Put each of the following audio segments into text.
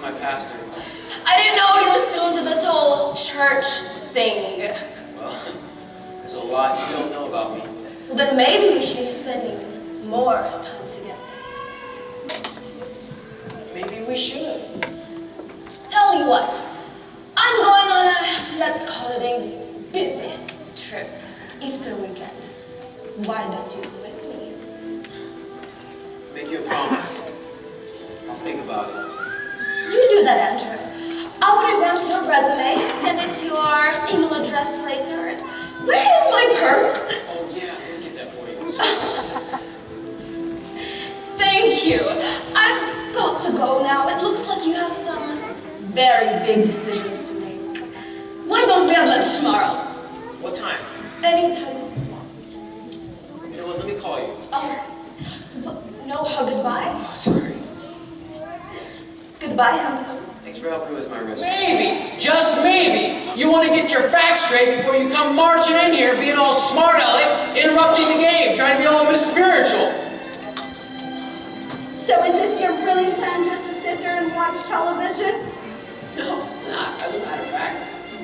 my pastor. I didn't know you were still into this whole church thing. Well, there's a lot you don't know about me. Well, then maybe we should be spending more time together. Maybe we should. Tell you what, I'm going on a, let's call it a business trip, Easter weekend. Why don't you come with me? Make you a promise. I'll think about it. You do that, Andrew. I'll revamp your resume, send it to your email address later. Where is my purse? Oh yeah, I'll get that for you. Thank you. I've got to go now. It looks like you have some very big decisions to make. Why don't we have lunch tomorrow? What time? Anytime you want. You know what, let me call you. Oh, no hug goodbye? Oh, sorry. Goodbye, handsome. Thanks for helping me with my resume. Maybe, just maybe, you want to get your facts straight before you come marching in here being all smart-aleck, interrupting the game, trying to be all Miss Spiritual. So is this your really plan, just to sit there and watch television? No, it's not. As a matter of fact,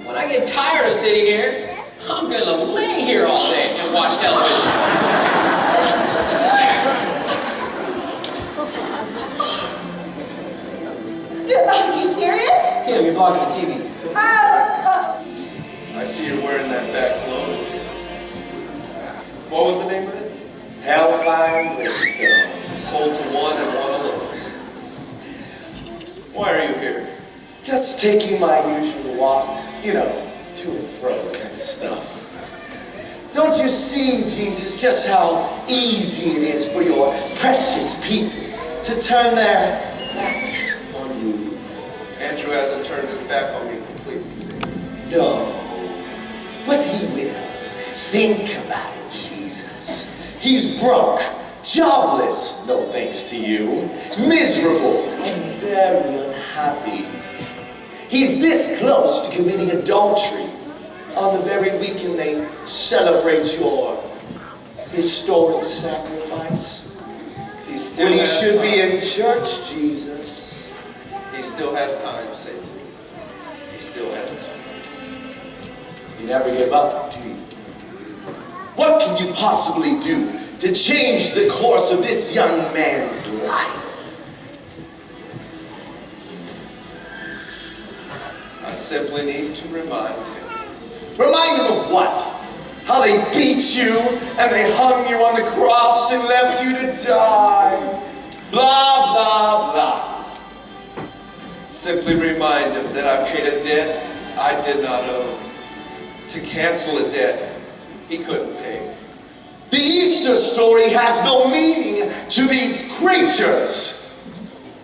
when I get tired of sitting here, I'm going to lay here all day and watch television. Are you serious? Kim, you're blocking the TV. I see you're wearing that back clothes. What was the name of it? Hellfire Brimstone. Sold to one and one alone. Why are you here? Just taking my usual walk, you know, to and fro kind of stuff. Don't you see, Jesus, just how easy it is for your precious people to turn their backs on you? Andrew hasn't turned his back on me completely, see? No, but he will. Think about it, Jesus. He's broke, jobless, no thanks to you, miserable, and very unhappy. He's this close to committing adultery on the very weekend they celebrate your historic sacrifice. He still When he has should time. be in church, Jesus. He still has time, Satan. He still has time. You never give up, do you? What can you possibly do to change the course of this young man's life? I simply need to remind him. Remind him of what? How they beat you and they hung you on the cross and left you to die. Blah, blah, blah. Simply remind him that I paid a debt I did not owe. To cancel a debt he couldn't pay. The Easter story has no meaning to these creatures.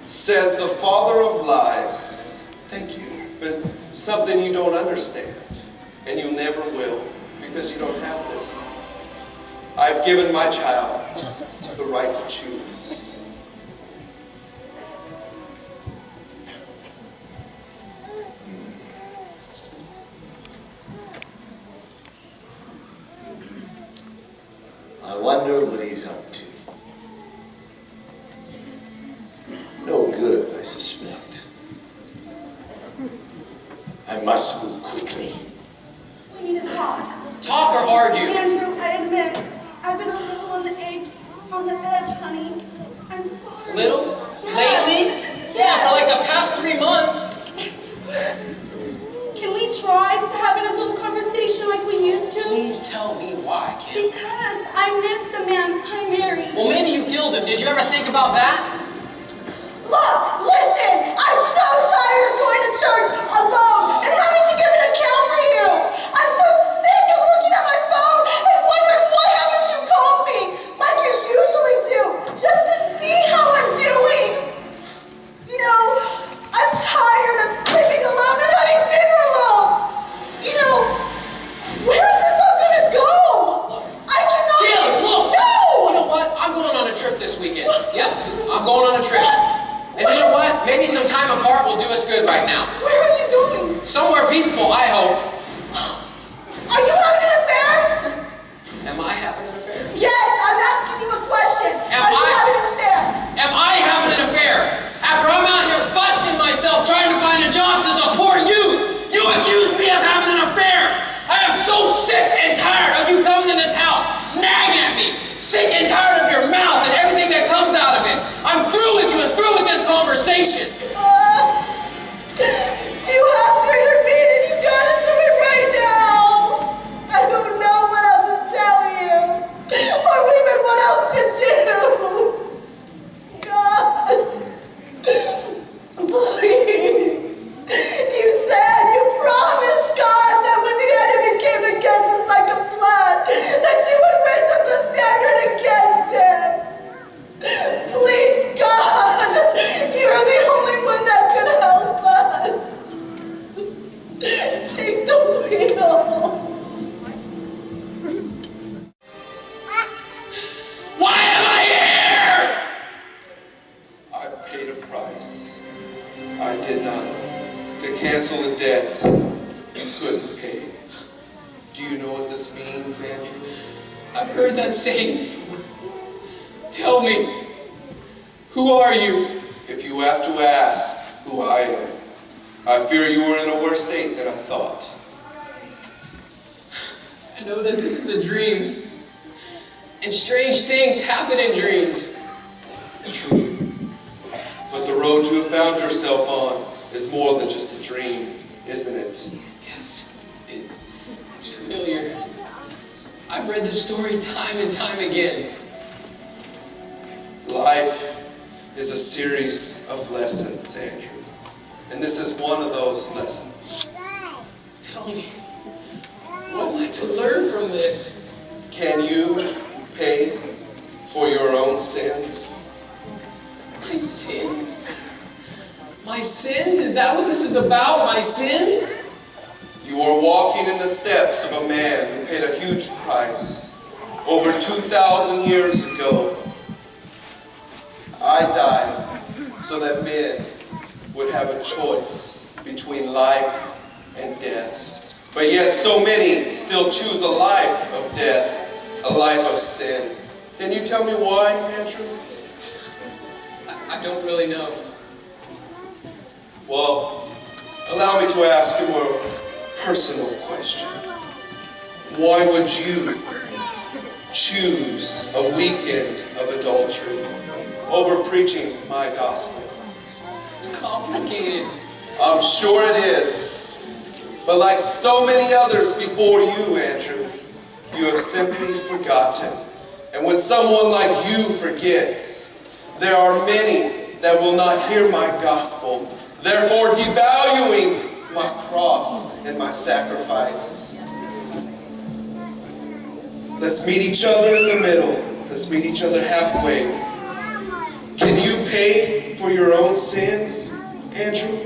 Says the father of lies. Thank you. But something you don't understand. And you never will. Because you don't have this. I've given my child the right to choose. I wonder what he's up to. No good, I suspect. I must move quickly. We need to talk. Talk or argue? Andrew, I admit, I've been a little on the edge, honey. I'm sorry. Little? Yes. Lately? Yeah, for like the past 3 months. Can we try to have an adult conversation like we used to? Please tell me why, Kim. Because I miss the man I married. Well, maybe you killed him. Did you ever think about that? Look, listen! I'm so tired of going to church alone and having to give an account for you! I'm so sick of looking at my phone and wondering why haven't you called me like you usually do, just to see how I'm doing! You know, I'm tired of sleeping alone and having dinner alone! You know, where is this all gonna go? I cannot... Kim, look! No! You know what? I'm going on a trip this weekend. Yep, I'm going on a trip. What? And you know what? Maybe some time apart will do us good right now. Where are you going? Somewhere peaceful, I hope. Are you having an affair? Am I having an affair? Yes, I'm asking you a question. Am Are you I? having an affair? Am I having an affair? After I'm out here busting myself trying understand. You have to intervene and you gotta do it right now. I don't know what else to tell you. Or even what else to do. God. Please. You said, you promised, God, that when the enemy came against us like a flood, that you would raise up a standard against him. Please, God, you're the only one that can help us. Take the wheel. Why am I here? I paid a price. I did not. To cancel a debt you couldn't pay. Do you know what this means, Andrew? I've heard that saying before. Tell me, who are you? If you have to ask who I am, I fear you are in a worse state than I thought. I know that this is a dream, and strange things happen in dreams. True. But the road you have found yourself on is more than just a dream, isn't it? Yes, it's familiar. I've read the story time and time again. Life is a series of lessons, Andrew. And this is one of those lessons. Tell me, what am I to learn from this? Can you pay for your own sins? My sins? My sins? Is that what this is about? My sins? You are walking in the steps of a man who paid a huge price over 2,000 years ago. I died so that men would have a choice between life and death. But yet so many still choose a life of death, a life of sin. Can you tell me why, Andrew? I don't really know. Well, allow me to ask you a more personal question. Why would you choose a weekend of adultery over preaching my gospel? It's complicated. I'm sure it is. But like so many others before you, Andrew, you have simply forgotten. And when someone like you forgets, there are many that will not hear my gospel, therefore devaluing my cross and my sacrifice. Let's meet each other in the middle. Let's meet each other halfway. Can you pay for your own sins, Andrew?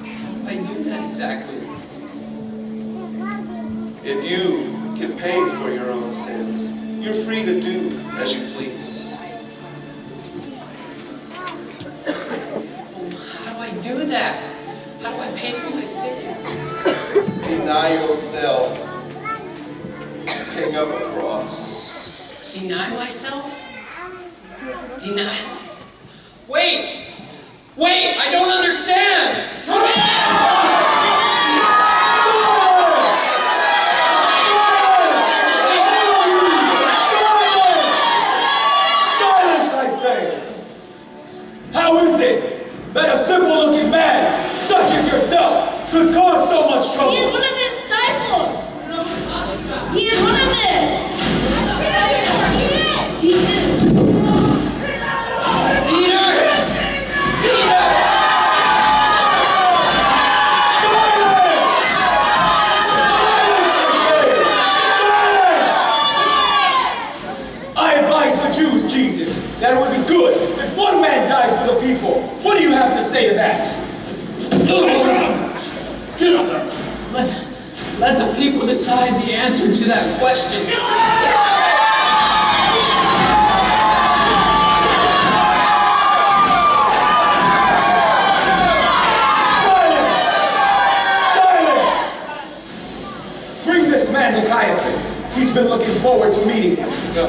How do I do that exactly? If you can pay for your own sins, you're free to do as you please. How do I do that? How do I pay for my sins? Deny yourself. Take up a cross. Deny myself? Deny? Wait! I don't understand! Silence, I say! How is it that a simple-looking man, such as yourself, could cause so much trouble? He is one of their disciples. He is one of them. He is. Peter! I advise the Jews, Jesus, that it would be good if one man died for the people. What do you have to say to that? Get up there. Let the people decide the answer to that question. Silence! Bring this man to Caiaphas. He's been looking forward to meeting him. Let's go.